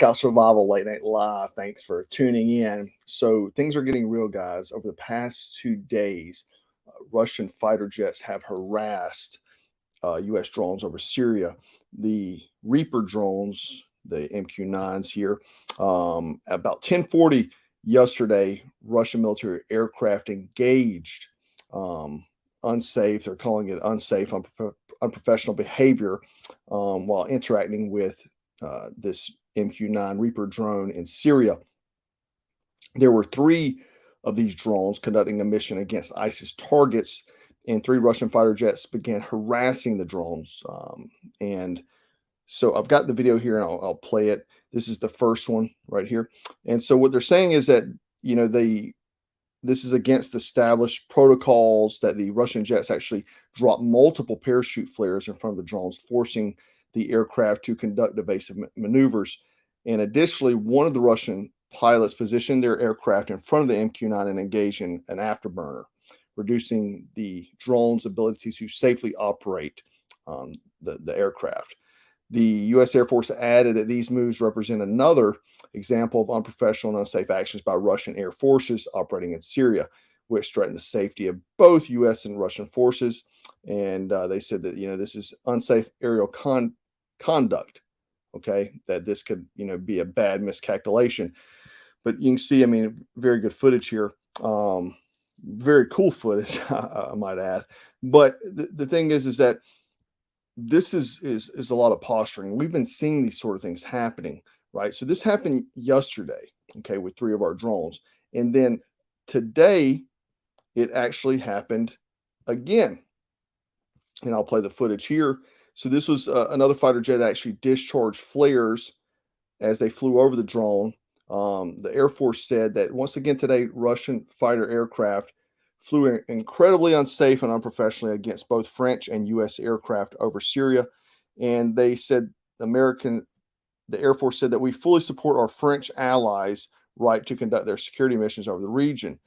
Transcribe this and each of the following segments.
Scout Survival Late Night Live. Thanks for tuning in. So things are getting real, guys. Over the past 2 days, Russian fighter jets have harassed U.S. drones over Syria. The Reaper drones, the MQ-9s here, about 10:40 yesterday, Russian military aircraft engaged unsafe. They're calling it unsafe, unprofessional behavior while interacting with this MQ-9 Reaper drone in Syria. There were 3 of these drones conducting a mission against ISIS targets, and 3 Russian fighter jets began harassing the drones. And so I've got the video here, and I'll play it. This is the first one right here. And so what they're saying is that, you know, this is against established protocols, that the Russian jets actually drop multiple parachute flares in front of the drones, forcing the aircraft to conduct evasive maneuvers. And additionally, one of the Russian pilots positioned their aircraft in front of the MQ-9 and engaged in an afterburner, reducing the drone's ability to safely operate the aircraft. The U.S. Air Force added that these moves represent another example of unprofessional and unsafe actions by Russian air forces operating in Syria, which threaten the safety of both U.S. and Russian forces. And they said that, you know, this is unsafe aerial conduct, okay, that this could, you know, be a bad miscalculation. But you can see, I mean, very good footage here. Very cool footage, I might add. But the thing is that this is a lot of posturing. We've been seeing these sort of things happening, right? So this happened yesterday, okay, with 3 of our drones. And then today, it actually happened again. And I'll play the footage here. So this was another fighter jet that actually discharged flares as they flew over the drone. The Air Force said that once again today, Russian fighter aircraft flew incredibly unsafe and unprofessionally against both French and U.S. aircraft over Syria. And they said, the Air Force said that we fully support our French allies' right to conduct their security missions over the region.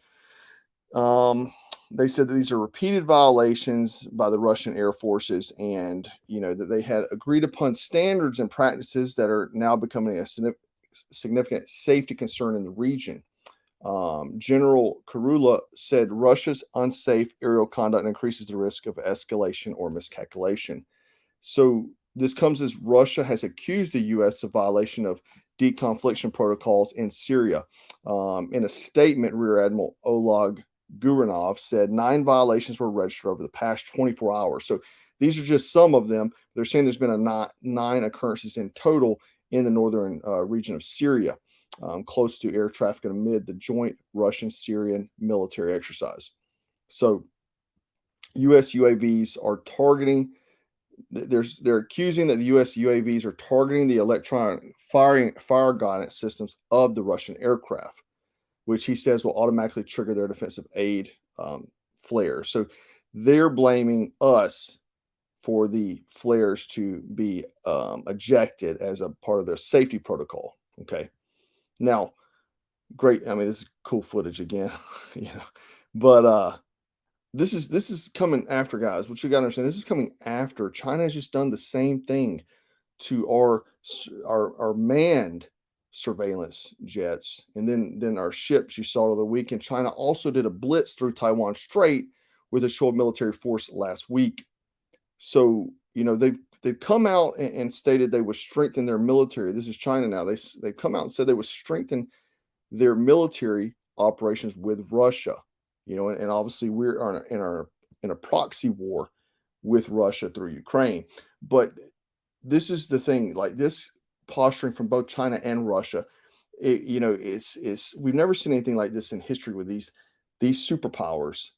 They said that these are repeated violations by the Russian air forces, and, you know, that they had agreed upon standards and practices that are now becoming a significant safety concern in the region. General Kurula said Russia's unsafe aerial conduct increases the risk of escalation or miscalculation. So this comes as Russia has accused the U.S. of violation of deconfliction protocols in Syria. In a statement, Rear Admiral Oleg Guranov said 9 violations were registered over the past 24 hours. So these are just some of them. They're saying there's been 9 occurrences in total in the northern region of Syria, close to air traffic amid the joint Russian-Syrian military exercise. So U.S. UAVs are targeting, they're accusing that the U.S. UAVs are targeting the electronic fire guidance systems of the Russian aircraft, which he says will automatically trigger their defensive aid flares. So they're blaming us for the flares to be ejected as a part of their safety protocol. Okay. Now, great. I mean, this is cool footage again, you know, but this is coming after, guys. What you got to understand, this is coming after China has just done the same thing to our manned surveillance jets, and then our ships. You saw the weekend, China also did a blitz through Taiwan Strait with a show of military force last week. So, you know, they've come out and stated they would strengthen their military. This is China now. They've come out and said they would strengthen their military operations with Russia. You know, and obviously we're in a proxy war with Russia through Ukraine. But this is the thing, like this posturing from both China and Russia. You know, it's we've never seen anything like this in history with these superpowers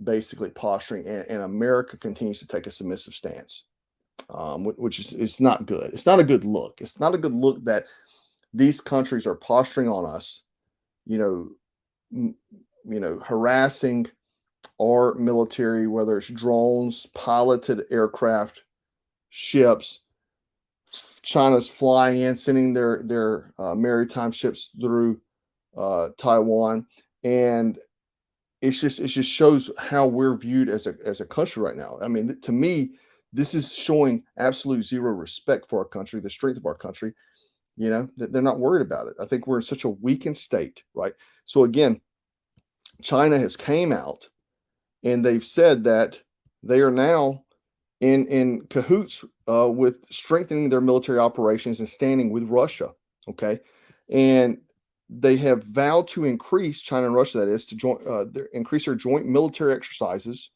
basically posturing, and America continues to take a submissive stance, which is, it's not good. It's not a good look. It's not a good look that these countries are posturing on us, you know, harassing our military, whether it's drones, piloted aircraft, ships. China's flying in, sending their maritime ships through Taiwan, and it just shows how we're viewed as a country right now. I mean, to me, this is showing absolute zero respect for our country, the strength of our country. They're not worried about it. I think we're in such a weakened state, right? So again, China has came out and they've said that they are now in cahoots with strengthening their military operations and standing with Russia. Okay, and they have vowed to increase, China and Russia, that is, to increase their joint military exercises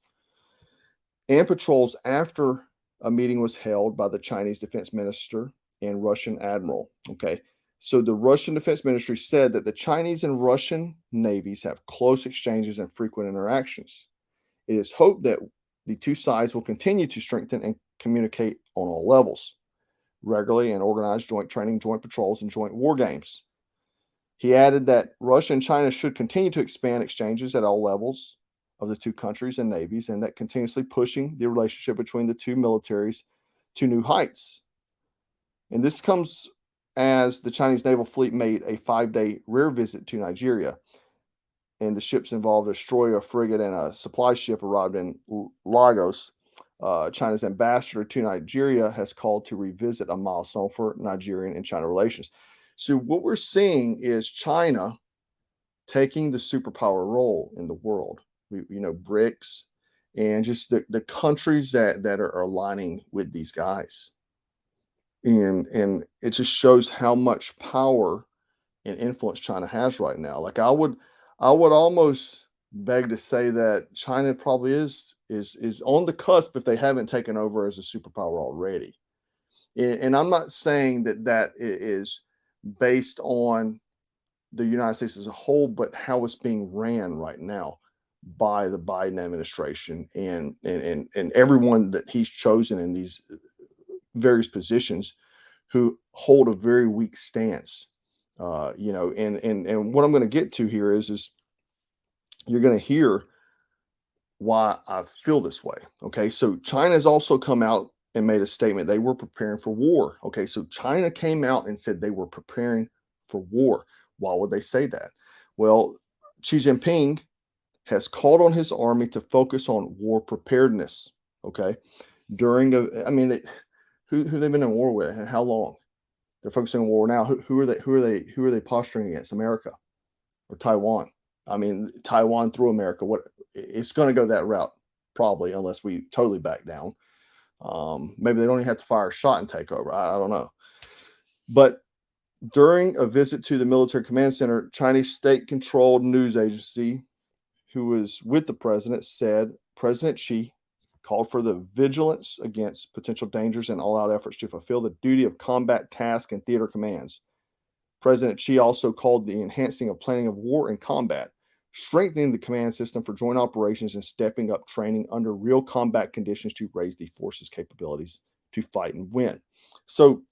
and patrols after a meeting was held by the Chinese defense minister and Russian admiral. Okay, so the Russian defense ministry said that the Chinese and Russian navies have close exchanges and frequent interactions. It is hoped that the two sides will continue to strengthen and communicate on all levels, regularly and organize joint training, joint patrols, and joint war games. He added that Russia and China should continue to expand exchanges at all levels of the two countries and navies, and that continuously pushing the relationship between the two militaries to new heights. And this comes as the Chinese naval fleet made a 5-day rear visit to Nigeria. And the ships involved a destroyer, a frigate, and a supply ship arrived in Lagos. China's ambassador to Nigeria has called to revisit a milestone for Nigerian and China relations. So what we're seeing is China taking the superpower role in the world. BRICS, and just the countries that are aligning with these guys. And it just shows how much power and influence China has right now. Like I would almost beg to say that China probably is on the cusp if they haven't taken over as a superpower already. And I'm not saying that is based on the United States as a whole, but how it's being ran right now by the Biden administration and everyone that he's chosen in these various positions who hold a very weak stance. And what I'm going to get to here is you're going to hear why I feel this way. Okay, so China has also come out and made a statement they were preparing for war. Okay, so China came out and said they were preparing for war. Why would they say that? Well, Xi Jinping has called on his army to focus on war preparedness. Okay, who they've been in war with and how long? They're focusing on war now. Who are they posturing against? America or Taiwan? Taiwan through America. What it's going to go that route probably, unless we totally back down. Maybe they don't even have to fire a shot and take over. I don't know. But during a visit to the military command center, Chinese state-controlled news agency, who was with the president, said President Xi called for the vigilance against potential dangers and all-out efforts to fulfill the duty of combat tasks and theater commands. President Xi also called the enhancing of planning of war and combat, strengthening the command system for joint operations, and stepping up training under real combat conditions to raise the force's capabilities to fight and win. So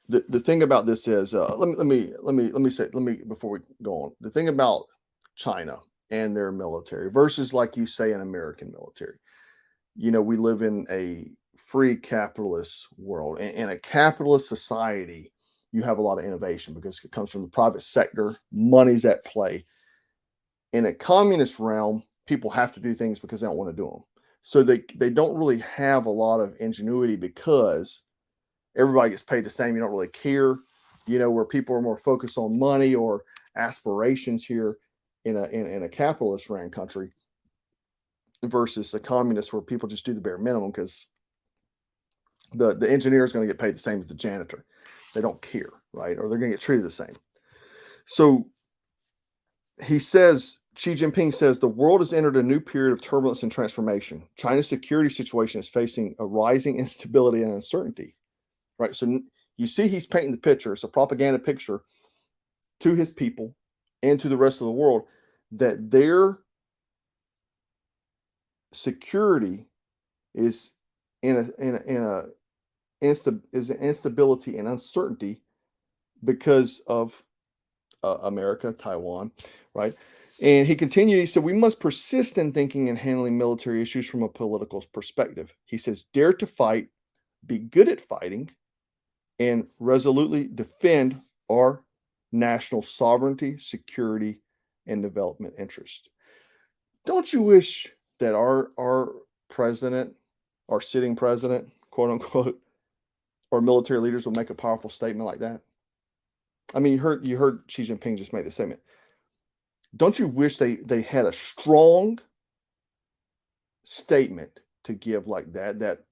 the thing about this is, let me say before we go on, the thing about China and their military versus, like you say, an American military. We live in a free capitalist world. In a capitalist society, you have a lot of innovation because it comes from the private sector. Money's at play. In a communist realm, people have to do things because they don't want to do them. So they don't really have a lot of ingenuity because everybody gets paid the same. You don't really care, where people are more focused on money or aspirations here in a capitalist ran country versus the communists where people just do the bare minimum because the engineer is going to get paid the same as the janitor. They don't care, right? Or they're going to get treated the same. So Xi Jinping says, the world has entered a new period of turbulence and transformation. China's security situation is facing a rising instability and uncertainty, right? So you see he's painting the picture. It's a propaganda picture to his people and to the rest of the world that their security is in instability and uncertainty because of America, Taiwan, right? And he continued, he said, we must persist in thinking and handling military issues from a political perspective. He says, dare to fight, be good at fighting, and resolutely defend our national sovereignty, security, and development interests. Don't you wish that our president, our sitting president, quote unquote, or military leaders will make a powerful statement like that. I mean, you heard Xi Jinping just make the statement. Don't you wish they had a strong statement to give like that, that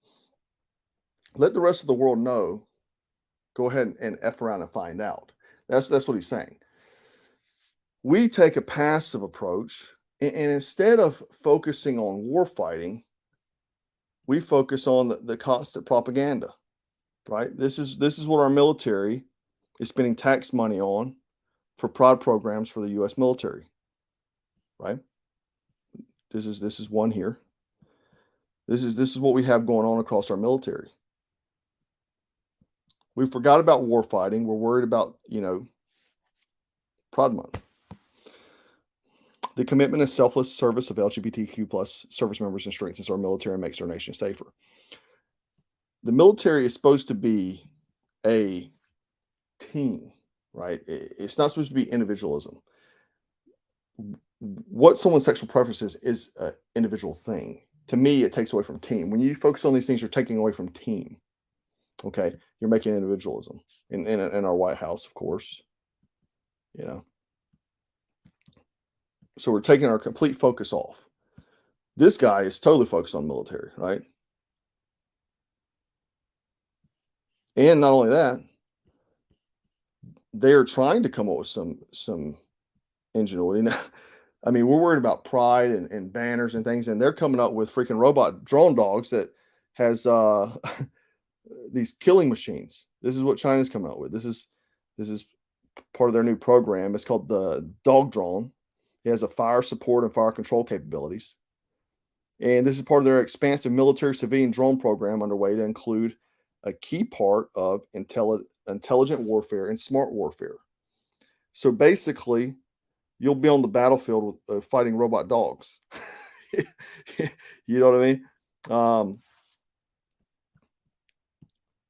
let the rest of the world know, go ahead and F around and find out. That's what he's saying. We take a passive approach, and instead of focusing on war fighting, we focus on the constant propaganda, right? This is what our military is spending tax money on for prod programs for the U.S. military, right? This is one here. This is what we have going on across our military. We forgot about war fighting. We're worried about, Pride Month. The commitment and selfless service of LGBTQ plus service members and strengthens our military and makes our nation safer. The military is supposed to be a team, right? It's not supposed to be individualism. What someone's sexual preference is an individual thing. To me, it takes away from team. When you focus on these things, you're taking away from team. Okay, you're making individualism in our White House, of course. So we're taking our complete focus off. This guy is totally focused on military, right? And not only that, they're trying to come up with some ingenuity. Now, I mean, we're worried about pride and banners and things, and they're coming up with freaking robot drone dogs that has these killing machines. This is what China's coming out with. This is part of their new program. It's called the dog drone. It has a fire support and fire control capabilities. And this is part of their expansive military civilian drone program underway to include a key part of intelligent warfare and smart warfare. So basically, you'll be on the battlefield with, fighting robot dogs. You know what I mean?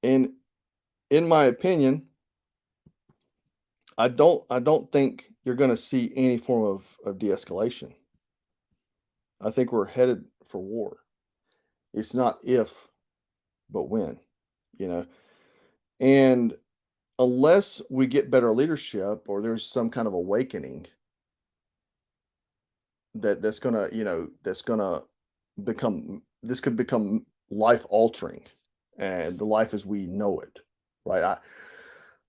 And in my opinion, I don't think you're going to see any form of de-escalation. I think we're headed for war. It's not if, but when, And unless we get better leadership or there's some kind of awakening that's gonna could become life altering, and the life as we know it, right?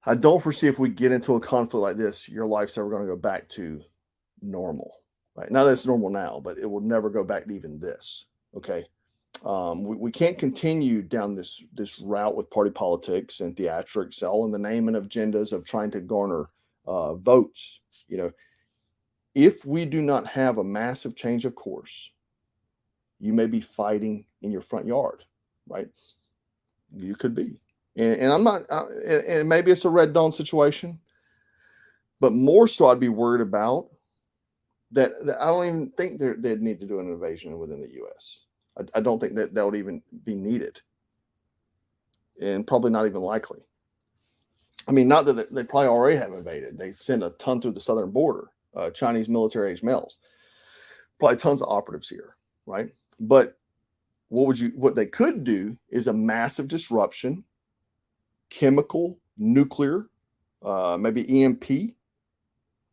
I don't foresee, if we get into a conflict like this, your life's ever going to go back to normal, right? Now that's normal now, but it will never go back to even this. Okay. We can't continue down this route with party politics and theatrics, all in the name and agendas of trying to garner votes. If we do not have a massive change of course, you may be fighting in your front yard, right? You could be. And I'm not, and maybe it's a Red Dawn situation, but more so I'd be worried about that I don't even think they'd need to do an invasion within the U.S. I don't think that would even be needed, and probably not even likely. I mean, not that they probably already have invaded. They send a ton through the southern border, Chinese military-age males, probably tons of operatives here, right? But what they could do is a massive disruption, chemical, nuclear, maybe EMP,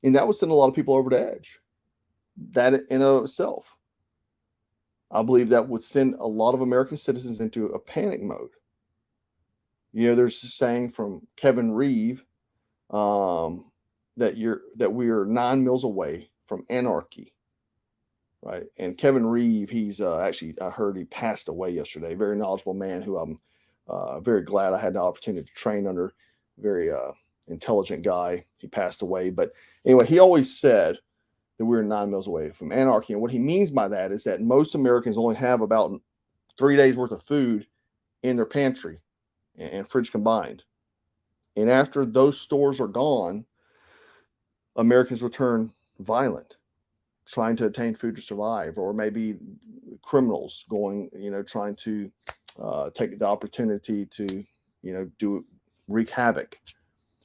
and that would send a lot of people over the edge. That in and of itself, I believe that would send a lot of American citizens into a panic mode. There's a saying from Kevin Reeve that we are 9 miles away from anarchy, right? And Kevin Reeve, he's actually, I heard he passed away yesterday. Very knowledgeable man who I'm very glad I had the opportunity to train under. Very intelligent guy. He passed away, but anyway, he always said that we're 9 miles away from anarchy. And what he means by that is that most Americans only have about 3 days worth of food in their pantry and fridge combined. And after those stores are gone, Americans will turn violent, trying to obtain food to survive, or maybe criminals going, trying to take the opportunity to, wreak havoc.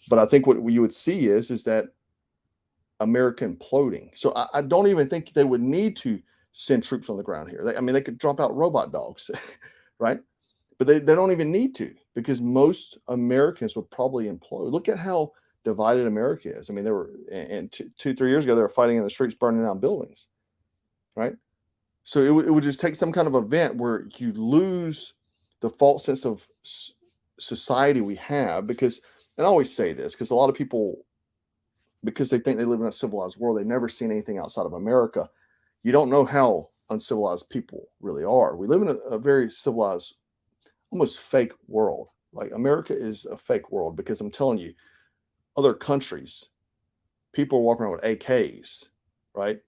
But I think what you would see is that America imploding. So I don't even think they would need to send troops on the ground here. They could drop out robot dogs, right? But they don't even need to, because most Americans would probably implode. Look at how divided America is. I mean, there were, and 3 years ago, they were fighting in the streets, burning down buildings, right? So it would just take some kind of event where you lose the false sense of society we have. Because, and I always say this, because a lot of people, because they think they live in a civilized world, they've never seen anything outside of America. You don't know how uncivilized people really are. We live in a very civilized, almost fake world. Like, America is a fake world, because I'm telling you, other countries, people are walking around with AKs, right?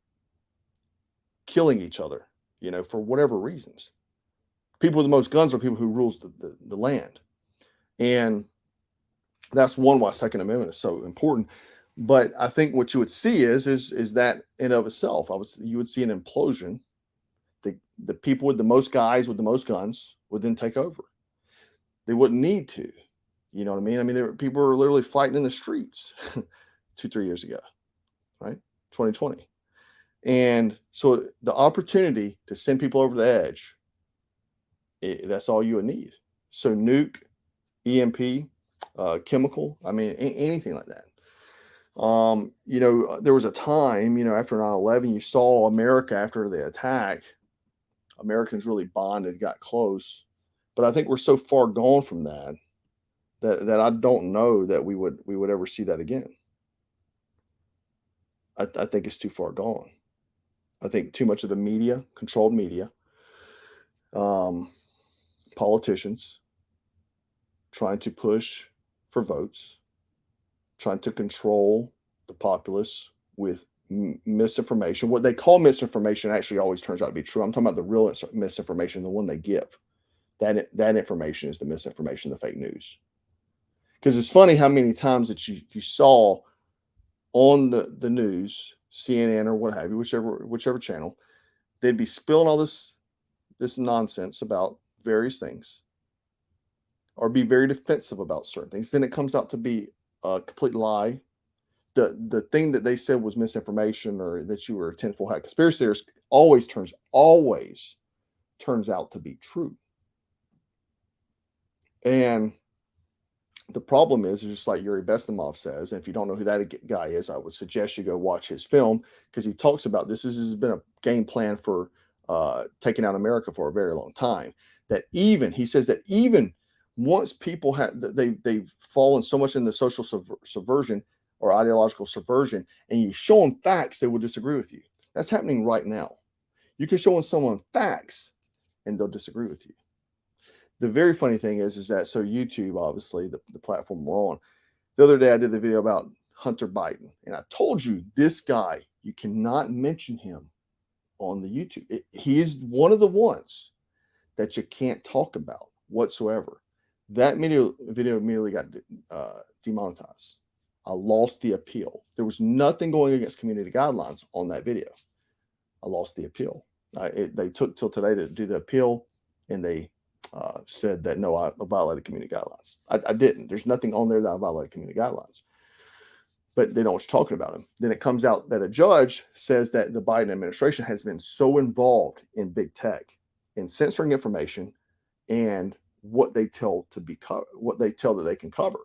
Killing each other, for whatever reasons. People with the most guns are people who rules the land. And that's why Second Amendment is so important. But I think what you would see is that in of itself, you would see an implosion. The people with the most guys with the most guns would then take over. They wouldn't need to. You know what I mean? I mean, people were literally fighting in the streets 2-3 years ago, right? 2020. And so the opportunity to send people over the edge, that's all you would need. So nuke, EMP, chemical, I mean, anything like that. There was a time, after 9/11, you saw America after the attack, Americans really bonded, got close. But I think we're so far gone from that I don't know that we would ever see that again. I think it's too far gone. I think too much of the media, controlled media, politicians trying to push for votes, trying to control the populace with misinformation. What they call misinformation actually always turns out to be true. I'm talking about the real misinformation, the one they give. That information is the misinformation, the fake news. Because it's funny how many times that you saw on the news, CNN or what have you, whichever channel, they'd be spilling all this nonsense about various things, or be very defensive about certain things. Then it comes out to be a complete lie. The thing that they said was misinformation, or that you were a tinfoil hat conspiracy theorist, always turns out to be true. And the problem is just like Yuri Bestamov says, and if you don't know who that guy is, I would suggest you go watch his film, because he talks about this. This has been a game plan for taking out America for a very long time. He says that even once people they've fallen so much in the social subversion or ideological subversion, and you show them facts, they will disagree with you. That's happening right now. You can show someone facts, and they'll disagree with you. The very funny thing is that, so YouTube, obviously the platform we're on, the other day I did the video about Hunter Biden, and I told you, this guy, you cannot mention him on the YouTube. He is one of the ones that you can't talk about whatsoever. That video immediately got demonetized. I lost the appeal. There was nothing going against community guidelines on that video. I lost the appeal. They took till today to do the appeal, and they said that no, I violated community guidelines. I didn't. There's nothing on there that I violated community guidelines. But they don't want you talking about them. Then it comes out that a judge says that the Biden administration has been so involved in big tech, in censoring information, and what they tell that they can cover.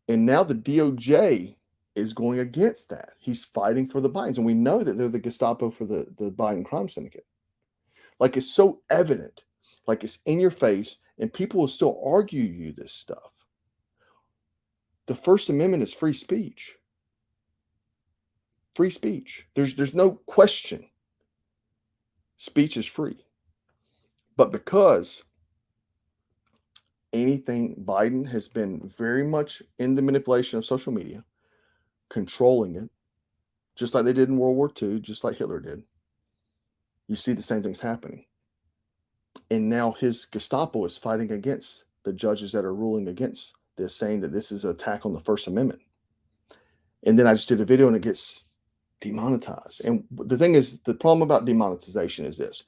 And now the DOJ is going against that. He's fighting for the Bidens, and we know that they're the Gestapo for the Biden crime syndicate. Like, it's so evident, like it's in your face, and people will still argue you this stuff. The First Amendment is free speech. Free speech. There's no question. Speech is free. But because Biden has been very much in the manipulation of social media, controlling it, just like they did in World War II, just like Hitler did, you see the same things happening. And now his Gestapo is fighting against the judges that are ruling against this, saying that this is an attack on the First Amendment. And then I just did a video and it gets demonetized. And the thing is, the problem about demonetization is this.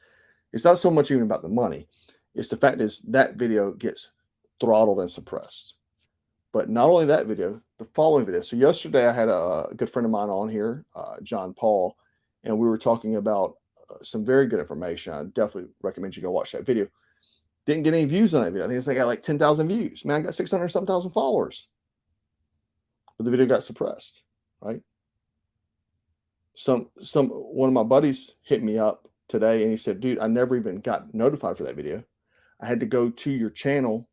It's not so much even about the money. It's the fact is that video gets throttled and suppressed. But not only that video, the following video. So yesterday I had a good friend of mine on here, John Paul, and we were talking about some very good information. I definitely recommend you go watch that video. Didn't get any views on that video. I think it's got like 10,000 views. Man, I got 600 something thousand followers. But the video got suppressed, right? One of my buddies hit me up today and he said, dude, I never even got notified for that video. I had to go to your channel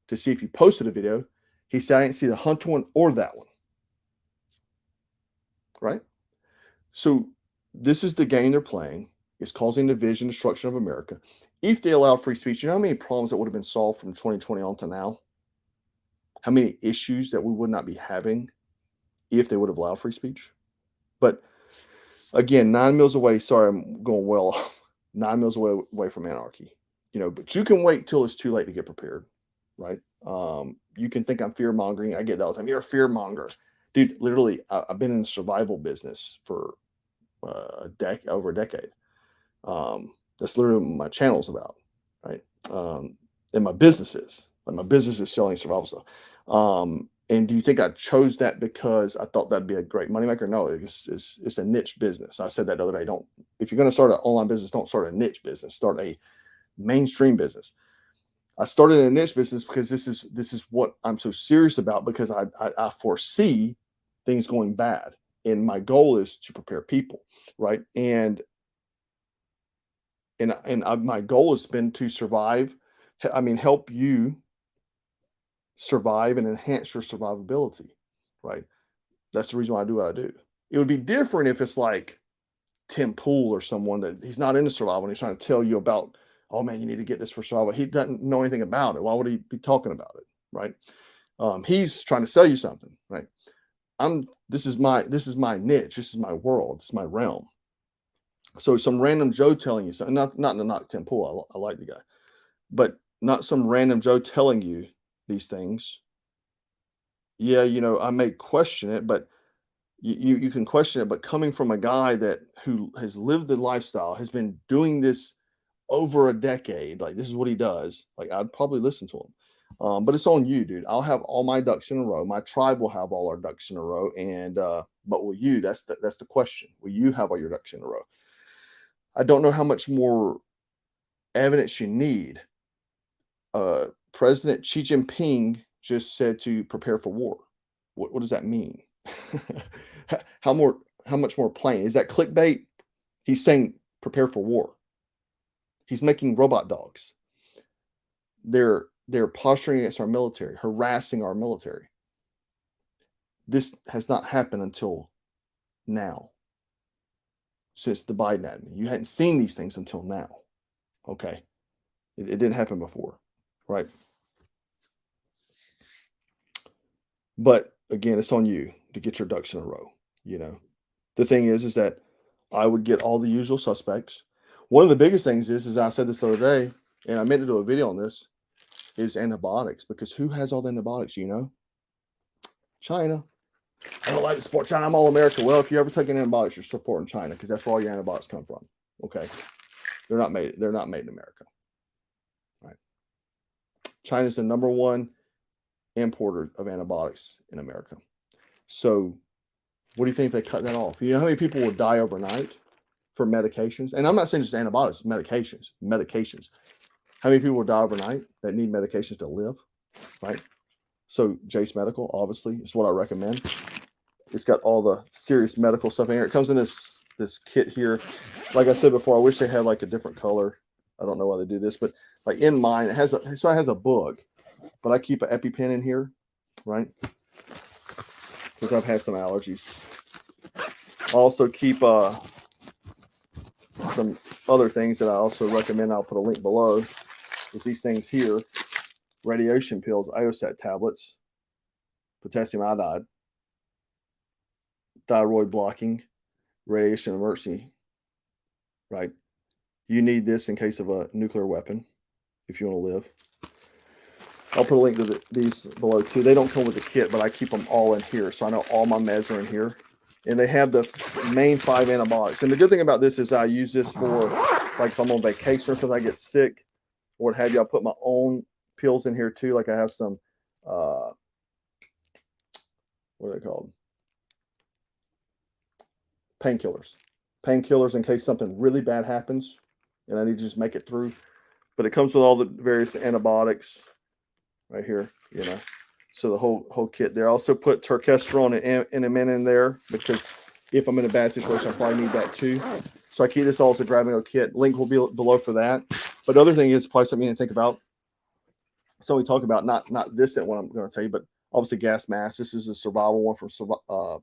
to see if you posted a video. He said, I didn't see the hunter one or that one. Right? So this is the game they're playing. It's causing division, destruction of America. If they allowed free speech, you know how many problems that would have been solved from 2020 on to now? How many issues that we would not be having if they would have allowed free speech? But again, 9 miles away. Sorry, I'm going well. 9 miles away from anarchy. But you can wait till it's too late to get prepared, right? You can think I'm fear mongering. I get that all the time. You're a fear monger, dude. Literally, I've been in the survival business for over a decade. That's literally what my channel's about, right? And my business is selling survival stuff. And do you think I chose that because I thought that'd be a great moneymaker? No, it's a niche business. I said that the other day. If you're going to start an online business, don't start a niche business. Start a mainstream business. I started a niche business because this is what I'm so serious about, because I foresee things going bad, and my goal is to prepare people, right? And my goal has been to survive. I mean, help you survive and enhance your survivability, right? That's the reason why I do what I do. It would be different if it's like Tim Poole or someone that he's not into survival and he's trying to tell you about, oh man, you need to get this for survival. He doesn't know anything about it. Why would he be talking about it, right? He's trying to sell you something, right? This is my niche. This is my world. This is my realm. So some random Joe telling you something, not Tim Poole. I like the guy, but not some random Joe telling you these things. Yeah, I may question it, but you can question it. But coming from a guy who has lived the lifestyle, has been doing this over a decade, like this is what he does, like I'd probably listen to him. But it's on you, dude. I'll have all my ducks in a row. My tribe will have all our ducks in a row. And but will you? That's the question. Will you have all your ducks in a row? I don't know how much more evidence you need. President Xi Jinping just said to prepare for war. What does that mean? How much more plain? Is that clickbait? He's saying prepare for war. He's making robot dogs. They're posturing against our military, harassing our military. This has not happened until now. Since the Biden admin. You hadn't seen these things until now. Okay. It didn't happen before, right? But again, it's on you to get your ducks in a row. The thing is that I would get all the usual suspects. One of the biggest things is I said this the other day, and I meant to do a video on this, is antibiotics. Because who has all the antibiotics? China. I don't like to support China. I'm all America. Well, if you ever take antibiotics, you're supporting China, because that's where all your antibiotics come from. Okay, they're not made in America. Right? China's the number one importer of antibiotics in America. So, what do you think if they cut that off? You know how many people would die overnight for medications? And I'm not saying just antibiotics, medications. How many people would die overnight that need medications to live? Right? So Jase Medical, obviously, is what I recommend. It's got all the serious medical stuff in here. It comes in this kit here. Like I said before, I wish they had like a different color. I don't know why they do this, but like in mine, it has a book, but I keep an EpiPen in here, right? Because I've had some allergies. I also keep some other things that I also recommend. I'll put a link below. Is these things here: radiation pills, iosat tablets, potassium iodide, thyroid blocking, radiation emergency, right? You need this in case of a nuclear weapon if you want to live. I'll put a link to these below too. They don't come with the kit, but I keep them all in here. So I know all my meds are in here. And they have the main 5 antibiotics. And the good thing about this is I use this for, like, if I'm on vacation or something, I get sick or what have you. I put my own pills in here too. Like I have some, what are they called? Painkillers in case something really bad happens and I need to just make it through. But it comes with all the various antibiotics right here, you know. So the whole kit there. I also put turkesterone and NMN in there because if I'm in a bad situation, I probably need that too. So I keep this all as a grab and go kit. Link will be below for that. But the other thing is probably something you need to think about. So we talk about not this at what I'm going to tell you, but obviously gas mask. This is a survival one from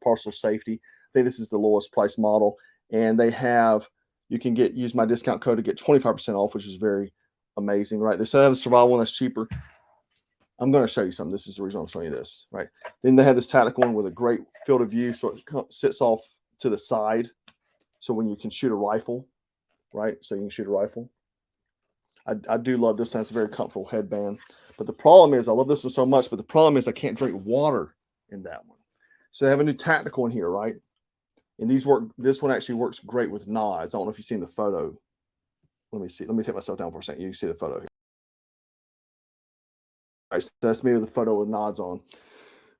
Parcel Safety. I think this is the lowest price model, and they have you can use my discount code to get 25% off, which is very amazing, right? They still have a survival one that's cheaper. I'm going to show you something. This is the reason I'm showing you this, right? Then they have this tactical one with a great field of view, so it sits off to the side, so when you can shoot a rifle, right? So you can shoot a rifle. I do love this one. It's a very comfortable headband. But the problem is, I love this one so much, but the problem is I can't drink water in that one. So they have a new tactical in here, right? And these work. This one actually works great with nods. I don't know if you've seen the photo. Let me see. Let me take myself down for a second. You can see the photo here. All right, so that's me with the photo with nods on.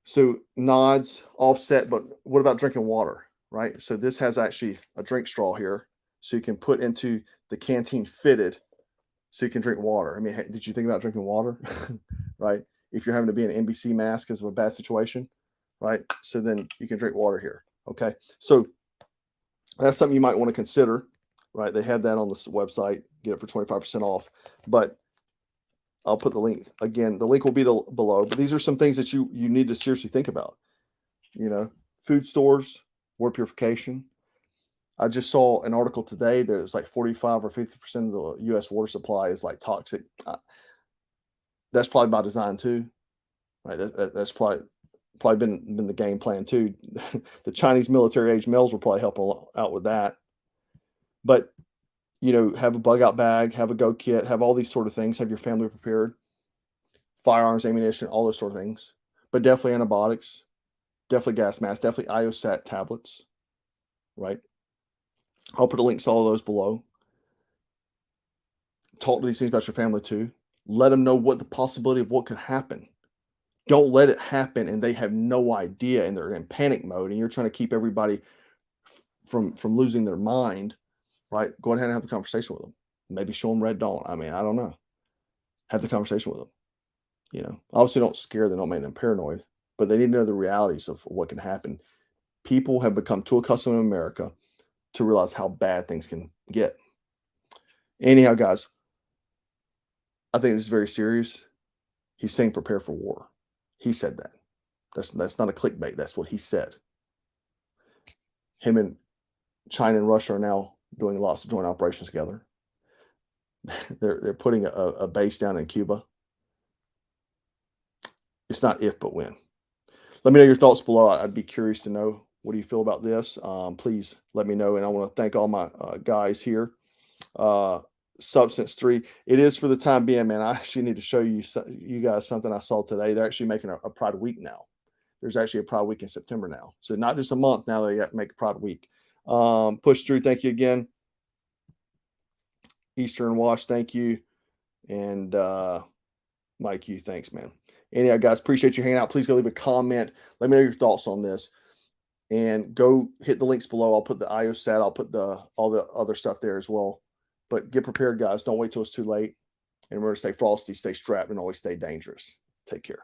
So nods offset, but what about drinking water, right? So this has actually a drink straw here, so you can put into the canteen fitted, so you can drink water. I mean, did you think about drinking water, right? If you're having to be in an NBC mask because of a bad situation, right? So then you can drink water here. Okay, so that's something you might want to consider, right? They have that on the website. Get it for 25% off, but I'll put the link again. The link will be below, but these are some things that you need to seriously think about. You know, food stores, water purification. I just saw an article today that it's like 45 or 50% of the U.S. water supply is like toxic. That's probably by design too, right? That's probably been the game plan too. The Chinese military age males will probably help out with that. But you know, have a bug out bag, have a go kit, have all these sort of things, have your family prepared, firearms, ammunition, all those sort of things. But definitely antibiotics, definitely gas masks, definitely IOSAT tablets, right? I'll put a link to all of those below. Talk to these things about your family too. Let them know what the possibility of what could happen. Don't let it happen and they have no idea and they're in panic mode and you're trying to keep everybody from losing their mind, right? Go ahead and have the conversation with them. Maybe show them Red Dawn. I mean, I don't know. Have the conversation with them. You know, obviously don't scare them, don't make them paranoid, but they need to know the realities of what can happen. People have become too accustomed in America to realize how bad things can get. Anyhow, guys, I think this is very serious. He's saying prepare for war. He said that. That's not a clickbait. That's what he said. Him and China and Russia are now doing lots of joint operations together. They're putting a base down in Cuba. It's not if, but when. Let me know your thoughts below. I'd be curious to know, what do you feel about this? Please let me know. And I want to thank all my guys here. Substance 3, it is for the time being, man. I actually need to show you guys something I saw today. They're actually making a Pride Week now. There's actually a Pride Week in September now. So not just a month now, they got to make a Pride Week. Push through, thank you again. Eastern Wash, thank you. And Mike, you, thanks, man. Anyhow, guys, appreciate you hanging out. Please go leave a comment. Let me know your thoughts on this. And go hit the links below. I'll put the IOSAT. I'll put all the other stuff there as well. But get prepared, guys. Don't wait till it's too late. And remember to stay frosty, stay strapped, and always stay dangerous. Take care.